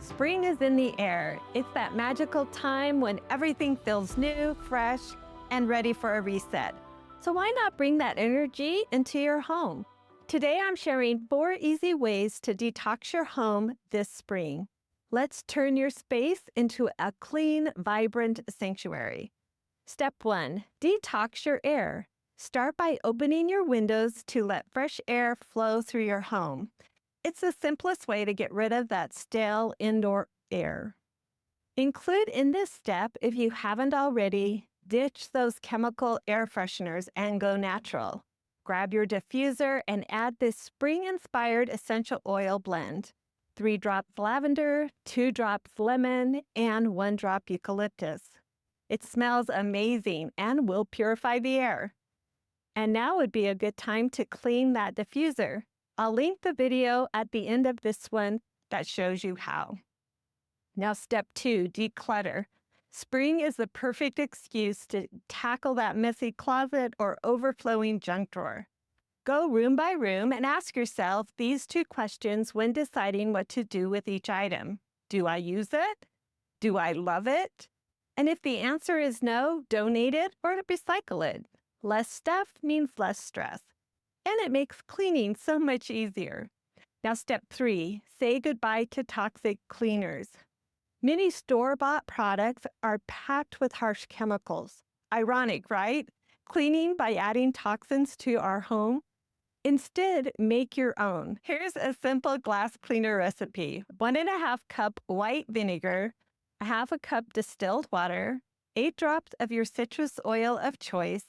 Spring is in the air. It's that magical time when everything feels new, fresh, and ready for a reset. So why not bring that energy into your home? Today I'm sharing 4 easy ways to detox your home this spring. Let's turn your space into a clean, vibrant sanctuary. Step 1. Detox your air. Start by opening your windows to let fresh air flow through your home. It's the simplest way to get rid of that stale indoor air. Include in this step, if you haven't already, ditch those chemical air fresheners and go natural. Grab your diffuser and add this spring-inspired essential oil blend. 3 drops lavender, 2 drops lemon, and 1 drop eucalyptus. It smells amazing and will purify the air. And now would be a good time to clean that diffuser. I'll link the video at the end of this one that shows you how. Now, step 2, declutter. Spring is the perfect excuse to tackle that messy closet or overflowing junk drawer. Go room by room and ask yourself these 2 questions when deciding what to do with each item. Do I use it? Do I love it? And if the answer is no, donate it or recycle it. Less stuff means less stress. And it makes cleaning so much easier. Now, step 3, say goodbye to toxic cleaners. Many store-bought products are packed with harsh chemicals. Ironic, right? Cleaning by adding toxins to our home. Instead, make your own. Here's a simple glass cleaner recipe. 1.5 cup white vinegar, 1/2 cup distilled water, 8 drops of your citrus oil of choice,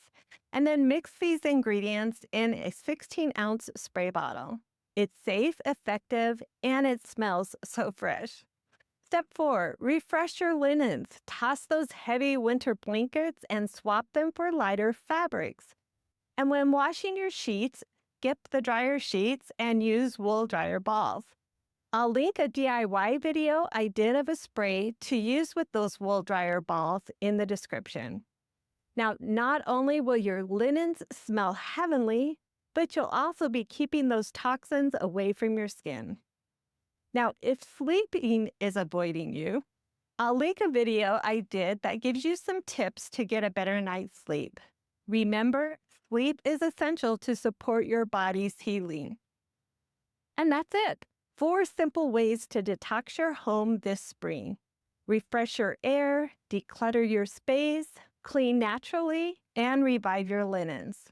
and then mix these ingredients in a 16-ounce spray bottle. It's safe, effective, and it smells so fresh. Step 4, refresh your linens. Toss those heavy winter blankets and swap them for lighter fabrics. And when washing your sheets, skip the dryer sheets and use wool dryer balls. I'll link a DIY video I did of a spray to use with those wool dryer balls in the description. Now, not only will your linens smell heavenly, but you'll also be keeping those toxins away from your skin. Now, if sleeping is avoiding you, I'll link a video I did that gives you some tips to get a better night's sleep. Remember, sleep is essential to support your body's healing. And that's it. 4 simple ways to detox your home this spring. Refresh your air, declutter your space, clean naturally, and revive your linens.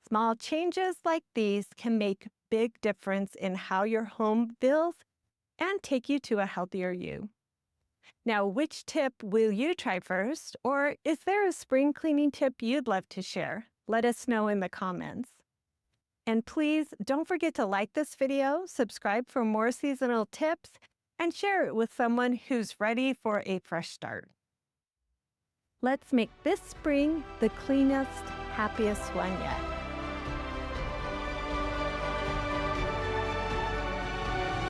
Small changes like these can make a big difference in how your home feels and take you to a healthier you. Now, which tip will you try first? Or is there a spring cleaning tip you'd love to share? Let us know in the comments. And please don't forget to like this video, subscribe for more seasonal tips, and share it with someone who's ready for a fresh start. Let's make this spring the cleanest, happiest one yet.